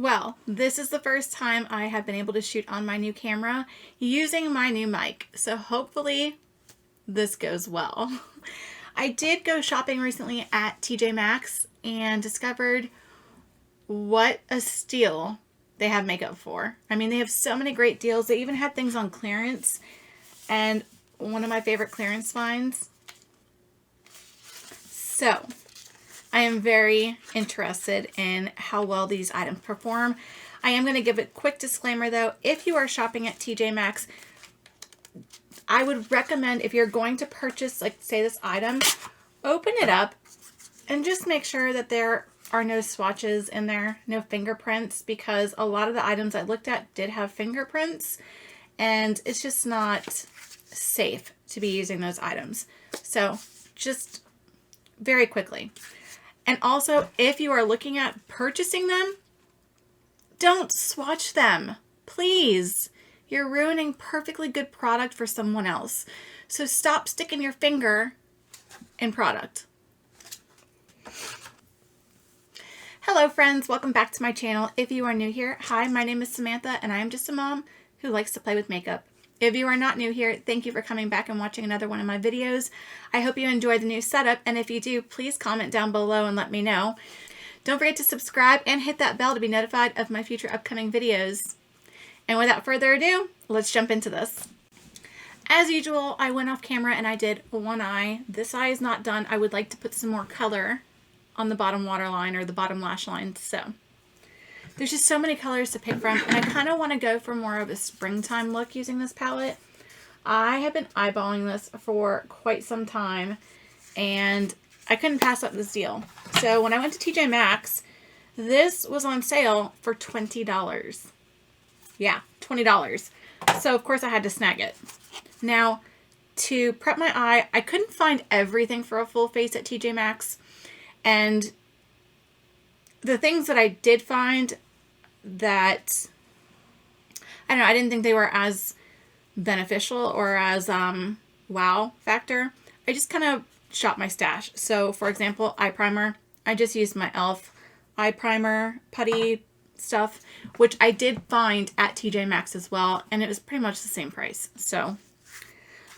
Well, this is the first time I have been able to shoot on my new camera using my new mic, so hopefully this goes well. I did go shopping recently at TJ Maxx and discovered what a steal they have makeup for. I mean, they have so many great deals. They even had things on clearance, and one of my favorite clearance finds. So I am very interested in how well these items perform. I am going to give a quick disclaimer though. If you are shopping at TJ Maxx, I would recommend, if you're going to purchase, like say this item, open it up and just make sure that there are no swatches in there, no fingerprints, because a lot of the items I looked at did have fingerprints and it's just not safe to be using those items. So just very quickly. And also, if you are looking at purchasing them, don't swatch them, please. You're ruining perfectly good product for someone else. So stop sticking your finger in product. Hello friends, welcome back to my channel. If you are new here, hi, my name is Samantha and I am just a mom who likes to play with makeup. If you are not new here, thank you for coming back and watching another one of my videos. I hope you enjoyed the new setup, and if you do, please comment down below and let me know. Don't forget to subscribe and hit that bell to be notified of my future upcoming videos. And without further ado, let's jump into this. As usual, I went off camera and I did one eye. This eye is not done. I would like to put some more color on the bottom waterline or the bottom lash line. So there's just so many colors to pick from, and I kind of want to go for more of a springtime look using this palette. I have been eyeballing this for quite some time, and I couldn't pass up this deal. So when I went to TJ Maxx, this was on sale for $20. Yeah, $20. So of course I had to snag it. Now, to prep my eye, I couldn't find everything for a full face at TJ Maxx, and the things that I did find that, I don't know, I didn't think they were as beneficial or as wow factor. I just kind of shot my stash. So for example, eye primer, I just used my e.l.f. eye primer putty stuff, which I did find at TJ Maxx as well, and it was pretty much the same price. So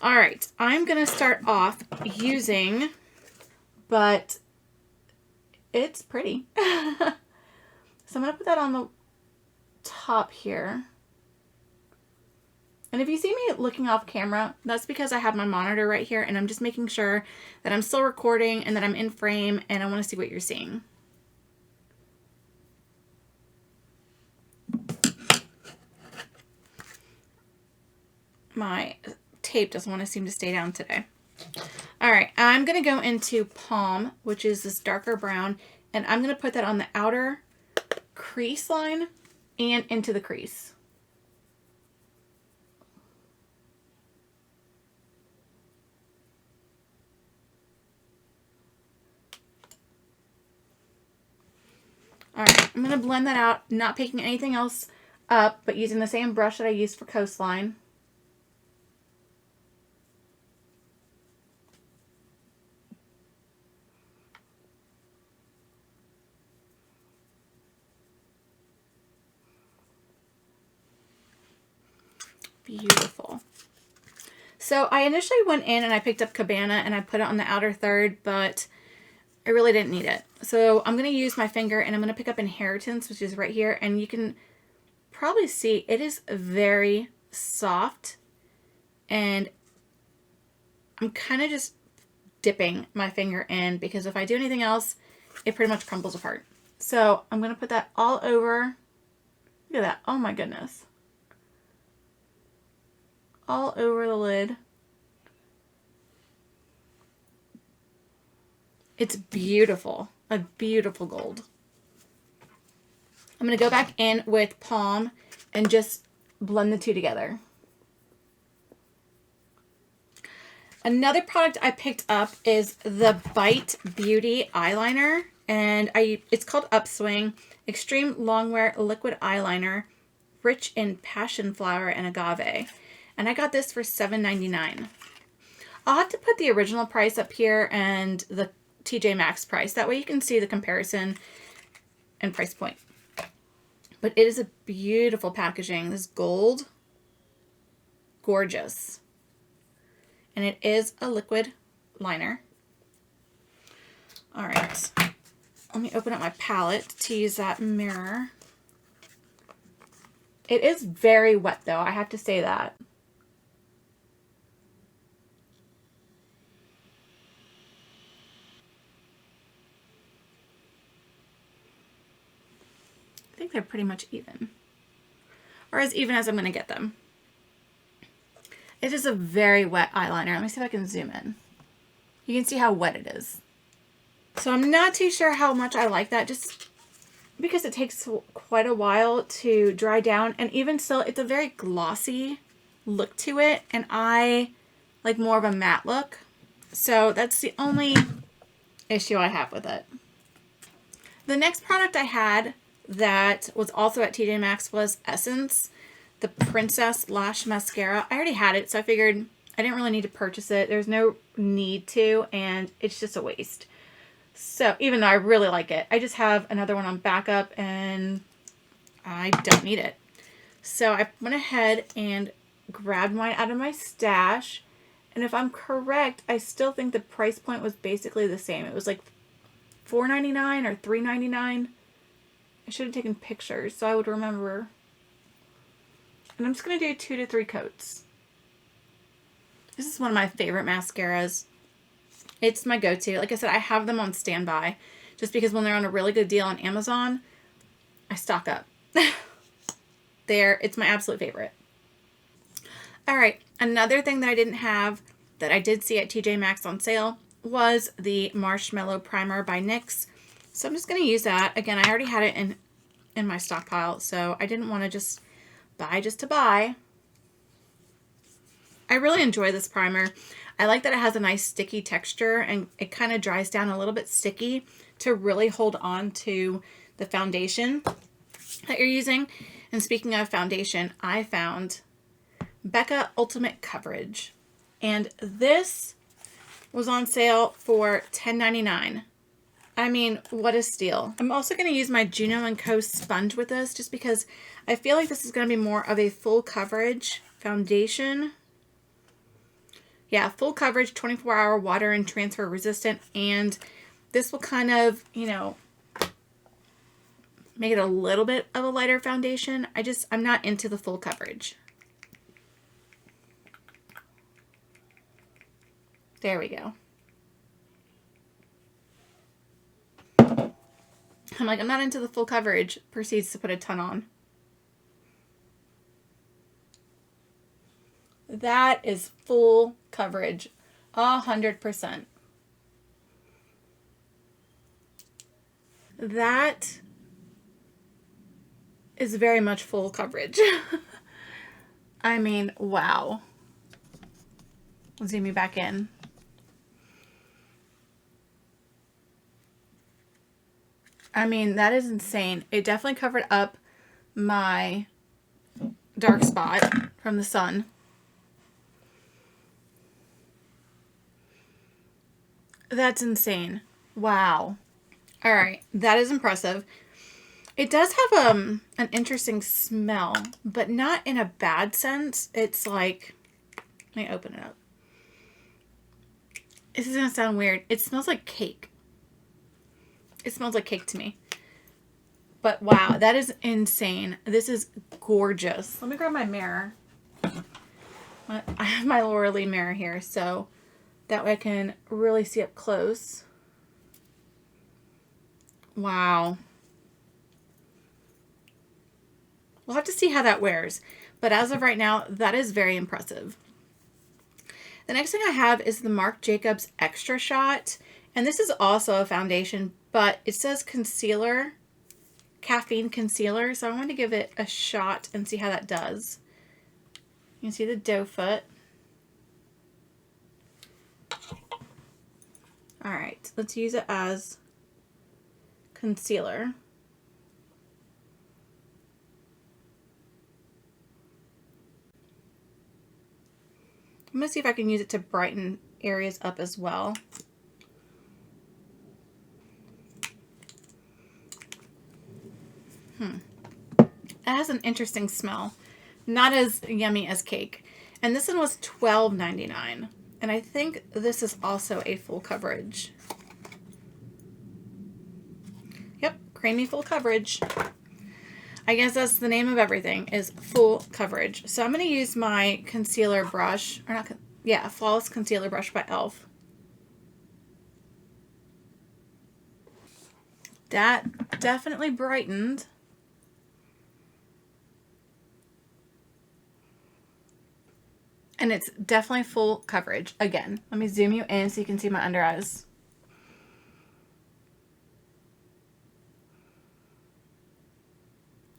all right, I'm gonna start off using, but it's pretty. So I'm going to put that on the top here. And if you see me looking off camera, that's because I have my monitor right here and I'm just making sure that I'm still recording and that I'm in frame, and I want to see what you're seeing. My tape doesn't want to seem to stay down today. Alright, I'm going to go into Palm, which is this darker brown, and I'm going to put that on the outer crease line and into the crease. Alright, I'm going to blend that out, not picking anything else up, but using the same brush that I used for Coastline. Beautiful. So I initially went in and I picked up Cabana and I put it on the outer third, but I really didn't need it. So I'm going to use my finger and I'm going to pick up Inheritance, which is right here. And you can probably see it is very soft. And I'm kind of just dipping my finger in, because if I do anything else, it pretty much crumbles apart. So I'm going to put that all over. Look at that. Oh my goodness. All over the lid. It's beautiful. A beautiful gold. I'm going to go back in with Palm and just blend the two together. Another product I picked up is the Bite Beauty eyeliner, and it's called Upswing Extreme Longwear Liquid Eyeliner, rich in passion flower and agave. And I got this for $7.99. I'll have to put the original price up here and the TJ Maxx price. That way you can see the comparison and price point. But it is a beautiful packaging. This gold, gorgeous. And it is a liquid liner. All right, let me open up my palette to use that mirror. It is very wet though, I have to say that. I think they're pretty much even. Or as even as I'm going to get them. It is a very wet eyeliner. Let me see if I can zoom in. You can see how wet it is. So I'm not too sure how much I like that, just because it takes quite a while to dry down. And even still, it's a very glossy look to it. And I like more of a matte look. So that's the only issue I have with it. The next product I had that was also at TJ Maxx was Essence, the Princess Lash Mascara. I already had it, so I figured I didn't really need to purchase it. There's no need to, and it's just a waste. So even though I really like it, I just have another one on backup, and I don't need it. So I went ahead and grabbed mine out of my stash, and if I'm correct, I still think the price point was basically the same. It was like $4.99 or $3.99. I should have taken pictures so I would remember. And I'm just going to do 2 to 3 coats. This is one of my favorite mascaras. It's my go-to. Like I said, I have them on standby just because when they're on a really good deal on Amazon, I stock up. It's my absolute favorite. All right, another thing that I didn't have that I did see at TJ Maxx on sale was the Marshmallow Primer by NYX. So I'm just going to use that. Again, I already had it in my stockpile, so I didn't want to just buy just to buy. I really enjoy this primer. I like that it has a nice sticky texture and it kind of dries down a little bit sticky to really hold on to the foundation that you're using. And speaking of foundation, I found Becca Ultimate Coverage. And this was on sale for $10.99. I mean, what a steal. I'm also going to use my Juno & Co. sponge with this just because I feel like this is going to be more of a full coverage foundation. Yeah, full coverage, 24-hour water and transfer resistant. And this will kind of, you know, make it a little bit of a lighter foundation. I'm not into the full coverage. There we go. I'm like, I'm not into the full coverage. Proceeds to put a ton on. That is full coverage. 100%. That is very much full coverage. I mean, wow. Zoom me back in. I mean, that is insane. It definitely covered up my dark spot from the sun. That's insane. Wow. All right. That is impressive. It does have an interesting smell, but not in a bad sense. It's like, let me open it up. This is going to sound weird. It smells like cake. It smells like cake to me. But wow, that is insane. This is gorgeous. Let me grab my mirror. I have my Laura Lee mirror here, so that way I can really see up close. Wow. We'll have to see how that wears. But as of right now, that is very impressive. The next thing I have is the Marc Jacobs Extra Shot. And this is also a foundation, but it says concealer, caffeine concealer. So I want to give it a shot and see how that does. You can see the doe foot. All right, let's use it as concealer. I'm going to see if I can use it to brighten areas up as well. It has an interesting smell. Not as yummy as cake. And this one was $12.99. And I think this is also a full coverage. Yep, creamy full coverage. I guess that's the name of everything, is full coverage. So I'm going to use my concealer brush, or not, yeah, Flawless Concealer Brush by e.l.f. That definitely brightened. And it's definitely full coverage. Again, let me zoom you in so you can see my under eyes.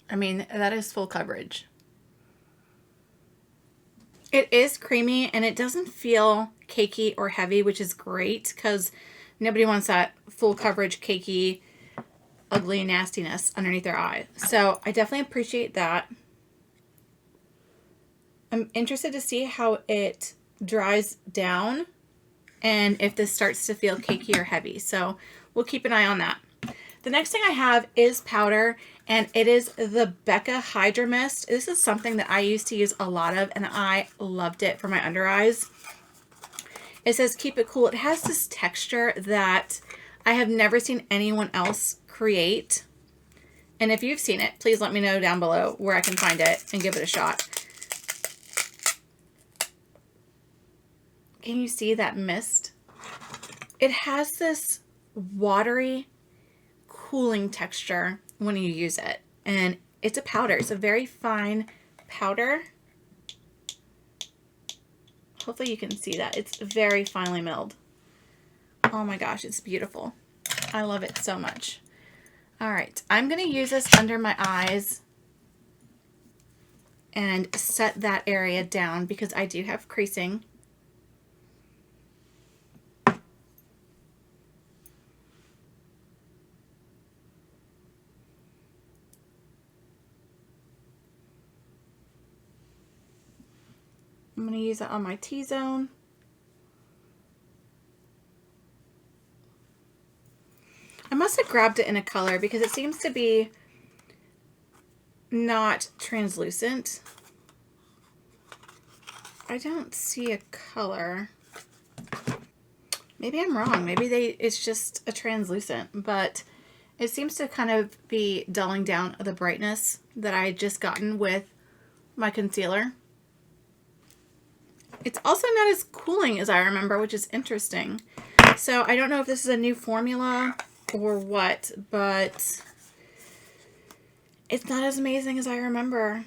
I mean, that is full coverage. It is creamy and it doesn't feel cakey or heavy, which is great because nobody wants that full coverage cakey, ugly nastiness underneath their eye. So I definitely appreciate that. I'm interested to see how it dries down and if this starts to feel cakey or heavy. So we'll keep an eye on that. The next thing I have is powder, and it is the Becca Hydra-Mist. This is something that I used to use a lot of, and I loved it for my under eyes. It says keep it cool. It has this texture that I have never seen anyone else create. And if you've seen it, please let me know down below where I can find it and give it a shot. Can you see that mist? It has this watery, cooling texture when you use it. And it's a powder. It's a very fine powder. Hopefully you can see that. It's very finely milled. Oh my gosh, it's beautiful. I love it so much. All right, I'm going to use this under my eyes and set that area down because I do have creasing. I'm going to use it on my T-zone. I must have grabbed it in a color because it seems to be not translucent. I don't see a color. Maybe I'm wrong. Maybe it's just a translucent, but it seems to kind of be dulling down the brightness that I had just gotten with my concealer. It's also not as cooling as I remember, which is interesting. So I don't know if this is a new formula or what, but it's not as amazing as I remember.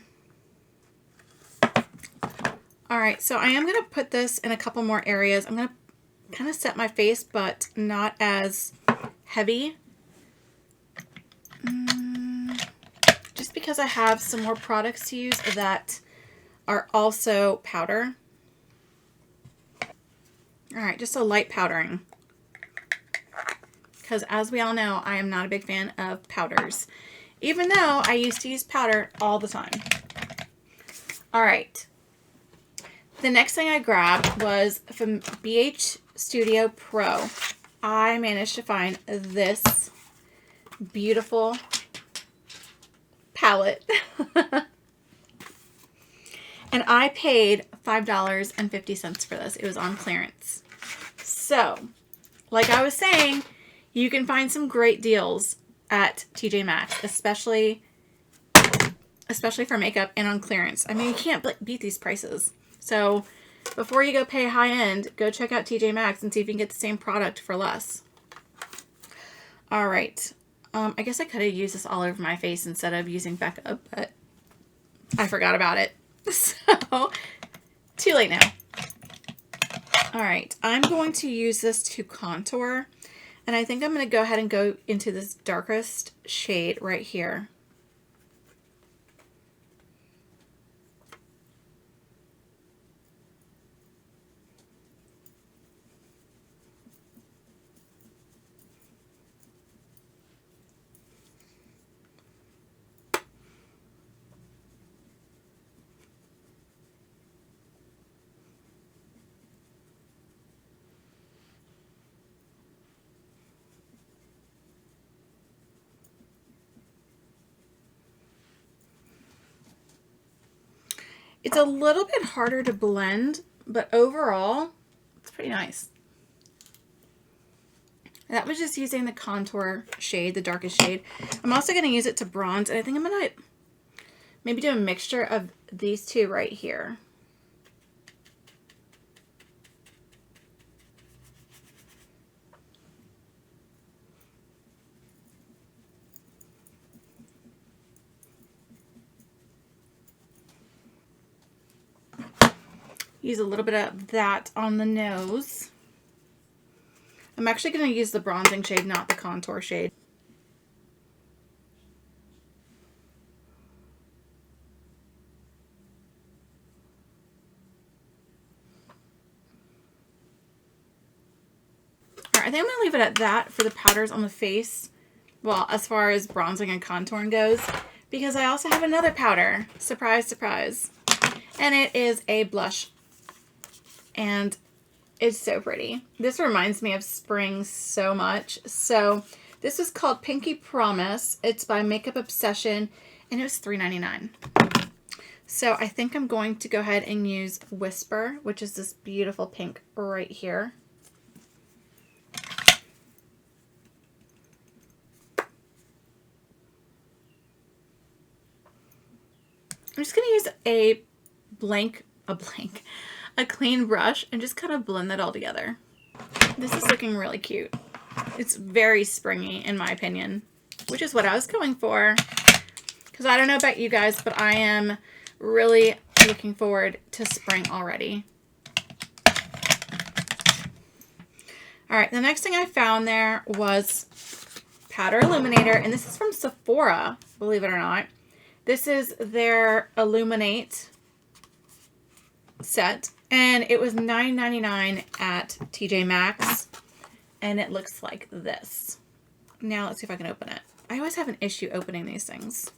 All right, so I am going to put this in a couple more areas. I'm going to kind of set my face, but not as heavy. Just because I have some more products to use that are also powder. All right, just a light powdering. Because as we all know, I am not a big fan of powders, even though I used to use powder all the time. All right. The next thing I grabbed was from BH Studio Pro. I managed to find this beautiful palette. And I paid $5.50 for this. It was on clearance. So, like I was saying, you can find some great deals at TJ Maxx, especially for makeup and on clearance. I mean, you can't beat these prices. So, before you go pay high end, go check out TJ Maxx and see if you can get the same product for less. All right. I guess I could have used this all over my face instead of using Becca, but I forgot about it. So, too late now. All right, I'm going to use this to contour, and I think I'm going to go ahead and go into this darkest shade right here. It's a little bit harder to blend, but overall, it's pretty nice. That was just using the contour shade, the darkest shade. I'm also going to use it to bronze, and I think I'm going to maybe do a mixture of these two right here. Use a little bit of that on the nose. I'm actually going to use the bronzing shade, not the contour shade. All right, I think I'm going to leave it at that for the powders on the face. Well, as far as bronzing and contouring goes, because I also have another powder. Surprise, surprise. And it is a blush. And it's so pretty. This reminds me of spring so much. So this is called Pinky Promise. It's by Makeup Obsession, and it was $3.99. So I think I'm going to go ahead and use Whisper, which is this beautiful pink right here. I'm just going to use a clean brush and just kind of blend that all together. This is looking really cute. It's very springy in my opinion, which is what I was going for. Because I don't know about you guys, but I am really looking forward to spring already. All right, the next thing I found there was Powder Illuminator, and this is from Sephora, believe it or not. This is their Illuminate set, and it was $9.99 at TJ Maxx, and it looks like this. Now let's see if I can open it. I always have an issue opening these things.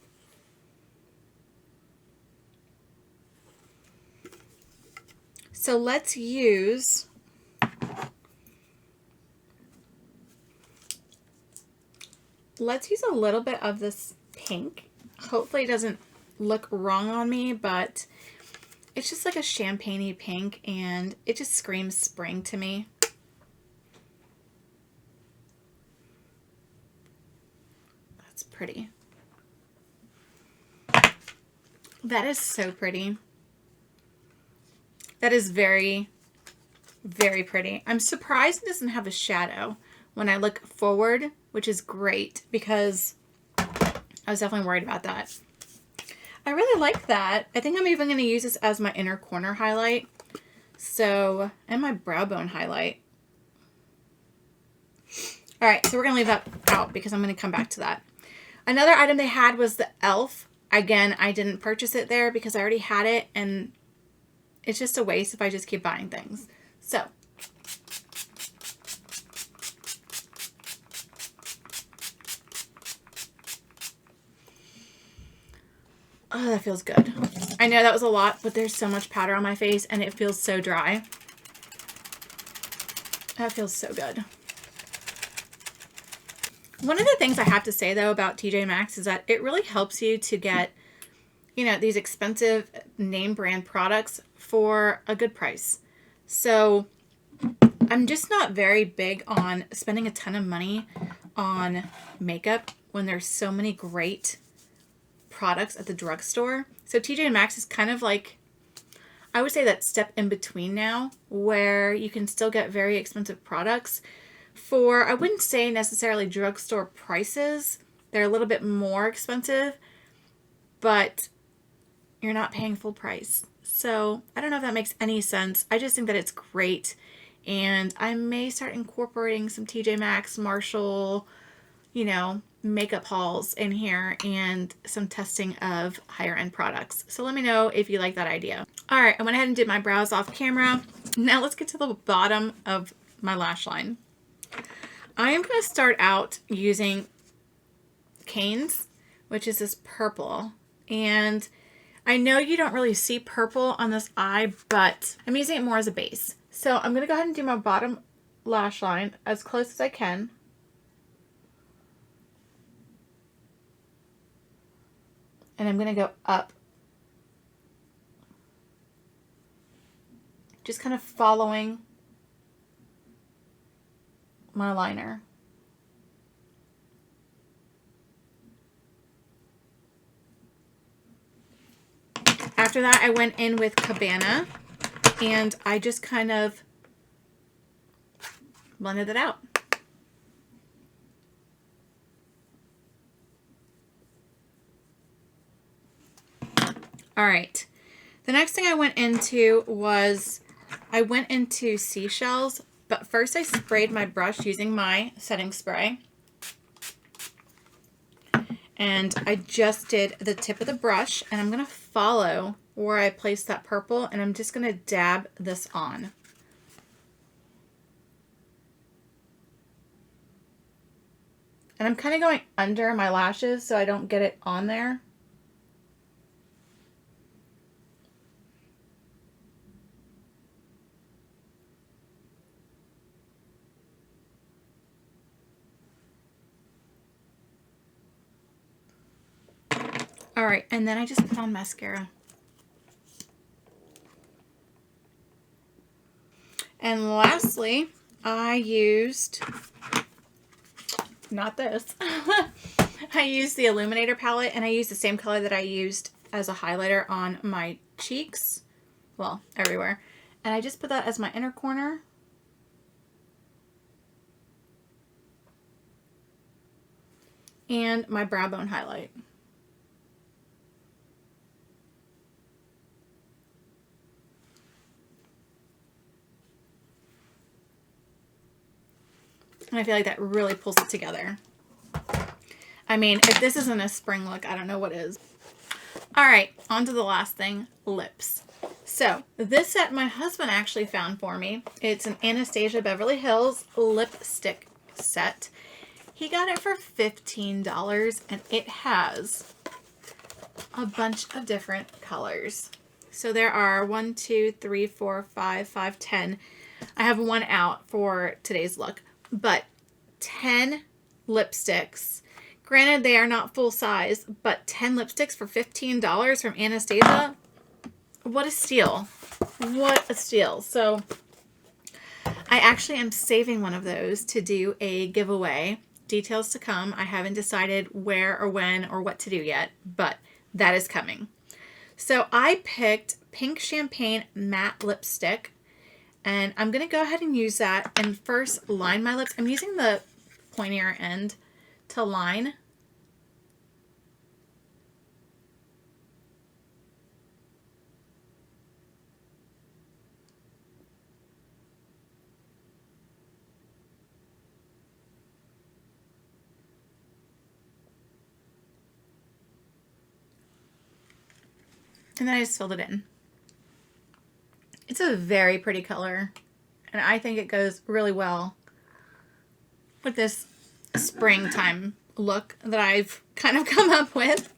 So let's use a little bit of this pink. Hopefully it doesn't look wrong on me, but it's just like a champagne-y pink, and it just screams spring to me. That's pretty. That is so pretty. That is very, very pretty. I'm surprised it doesn't have a shadow when I look forward, which is great because I was definitely worried about that. I really like that. I think I'm even going to use this as my inner corner highlight. So, and my brow bone highlight. All right, so we're going to leave that out because I'm going to come back to that. Another item they had was the e.l.f. Again, I didn't purchase it there because I already had it, and it's just a waste if I just keep buying things. So, oh, that feels good. I know that was a lot, but there's so much powder on my face and it feels so dry. That feels so good. One of the things I have to say though about TJ Maxx is that it really helps you to get, you know, these expensive name brand products for a good price. So I'm just not very big on spending a ton of money on makeup when there's so many great products at the drugstore. So TJ Maxx is kind of like, I would say that step in between now where you can still get very expensive products for, I wouldn't say necessarily drugstore prices. They're a little bit more expensive, but you're not paying full price. So I don't know if that makes any sense. I just think that it's great. And I may start incorporating some TJ Maxx, Marshall, you know, makeup hauls in here and some testing of higher end products. So let me know if you like that idea. All right, I went ahead and did my brows off camera. Now let's get to the bottom of my lash line. I am going to start out using Cane's, which is this purple. And I know you don't really see purple on this eye, but I'm using it more as a base. So I'm going to go ahead and do my bottom lash line as close as I can. And I'm going to go up just kind of following my liner. After that, I went in with Cabana, and I just kind of blended it out. All right. The next thing I went into was I went into seashells, but first I sprayed my brush using my setting spray. And I just did the tip of the brush, and I'm going to follow where I placed that purple, and I'm just going to dab this on. And I'm kind of going under my lashes so I don't get it on there. All right, and then I just put on mascara. And lastly, I used, not this, I used the Illuminator palette, and I used the same color that I used as a highlighter on my cheeks, well, everywhere. And I just put that as my inner corner. And my brow bone highlight. And I feel like that really pulls it together. I mean, if this isn't a spring look, I don't know what is. All right, on to the last thing, lips. So this set my husband actually found for me. It's an Anastasia Beverly Hills lipstick set. He got it for $15, and it has a bunch of different colors. So there are 1, 2, 3, 4, 5, 10. I have one out for today's look. But 10 lipsticks. Granted, they are not full size, but 10 lipsticks for $15 from Anastasia. What a steal. What a steal. So I actually am saving one of those to do a giveaway. Details to come. I haven't decided where or when or what to do yet, but that is coming. So I picked Pink Champagne Matte Lipstick. And I'm going to go ahead and use that and first line my lips. I'm using the pointier end to line. And then I just filled it in. It's a very pretty color, and I think it goes really well with this springtime look that I've kind of come up with.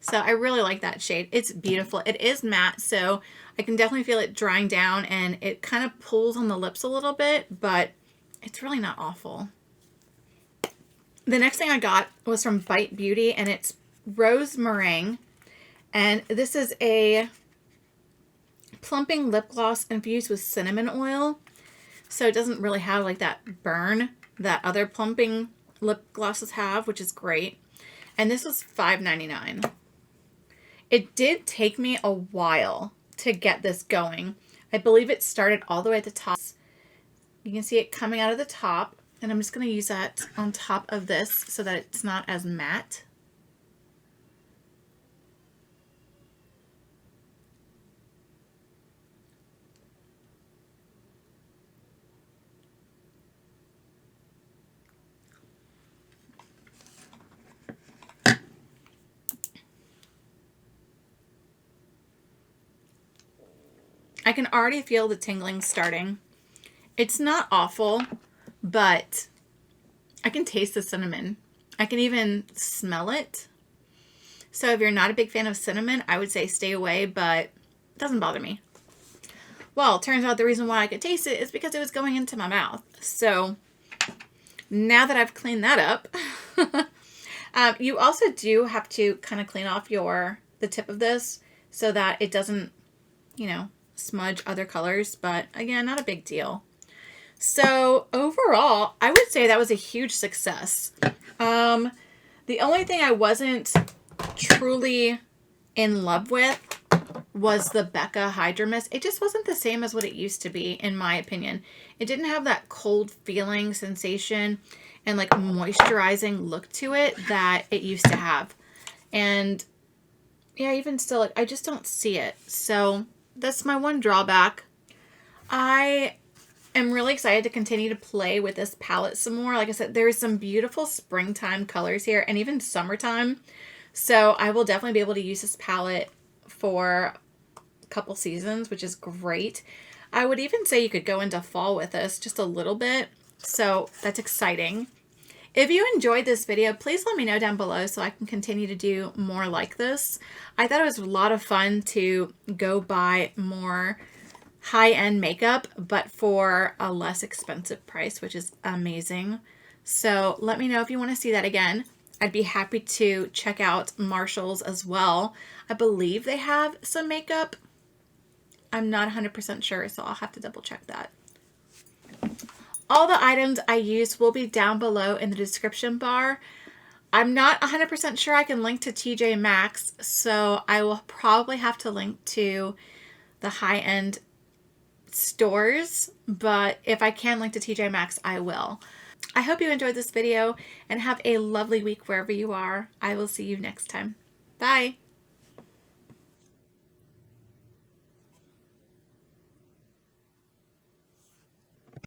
So I really like that shade. It's beautiful. It is matte, so I can definitely feel it drying down, and it kind of pulls on the lips a little bit, but it's really not awful. The next thing I got was from Bite Beauty, and it's Rose Meringue, and this is a plumping lip gloss infused with cinnamon oil. So it doesn't really have like that burn that other plumping lip glosses have, which is great. And this was $5.99. It did take me a while to get this going. I believe it started all the way at the top. You can see it coming out of the top, and I'm just going to use that on top of this so that it's not as matte. I can already feel the tingling starting. It's not awful, but I can taste the cinnamon. I can even smell it. So if you're not a big fan of cinnamon, I would say stay away, but it doesn't bother me. Well, turns out the reason why I could taste it is because it was going into my mouth. So now that I've cleaned that up, you also do have to kind of clean off the tip of this so that it doesn't, you know, smudge other colors, but again, not a big deal. So overall, I would say that was a huge success. The only thing I wasn't truly in love with was the Becca Hydra-Mist. It just wasn't the same as what it used to be, in my opinion. It didn't have that cold feeling sensation and like moisturizing look to it that it used to have. And yeah, even still, I just don't see it. So that's my one drawback. I am really excited to continue to play with this palette some more. Like I said, there's some beautiful springtime colors here and even summertime. So I will definitely be able to use this palette for a couple seasons, which is great. I would even say you could go into fall with this just a little bit. So that's exciting. If you enjoyed this video, please let me know down below so I can continue to do more like this. I thought it was a lot of fun to go buy more high-end makeup, but for a less expensive price, which is amazing. So let me know if you want to see that again. I'd be happy to check out Marshall's as well. I believe they have some makeup. I'm not 100% sure, so I'll have to double check that. All the items I use will be down below in the description bar. I'm not 100% sure I can link to TJ Maxx, so I will probably have to link to the high-end stores, but if I can link to TJ Maxx, I will. I hope you enjoyed this video and have a lovely week wherever you are. I will see you next time. Bye!